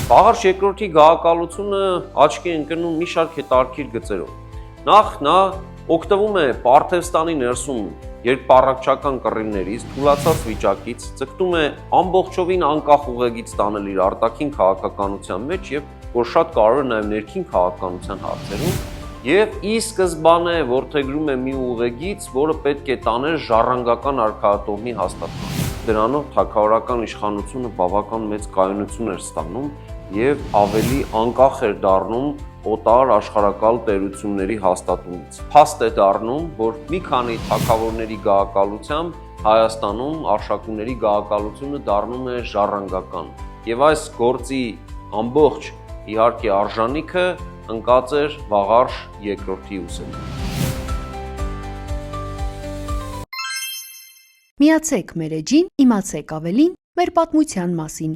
Վաղարշ երկրորդի գաղակալությունը աչքի է ընկնում մի շարք հետաքրքիր գծերով։ Նախ նա օգտվում է Պարթևստանի ներսում երկպառակտչական կռիվներից, թուլացած վիճակից, ձգտում է ամբողջովին անկախ ուղեգիծ տանել իր արտաքին քաղաքականության մեջ եւ որ շատ կարևոր է նաեւ ներքին քաղաքականության հարցերում եւ ի սկզբանե որդեգրում է մի ուղեգիծ, որը պետք է տաներ ժառանգական արքայատոհմի հաստատման։ Դրանով թագավորական իշխանությունը բավական մեծ կայունություն էր ստանում եւ ավելի անկախ էր դառնում օտար աշխարհակալ տերությունների հաստատումից։ Փաստ է դառնում, որ մի քանի թագավորների գաղակալությամբ Հայաստանում արշակունների գաղակալությունը դառնում է ժառանգական։ Եվ այս գործի ամբողջ իհարկե արժանիքը ընկած էր Վաղարշ երկրորդի ուսերին։ Միացեք մեր էջին, իմացեք ավելին մեր պատմության մասին։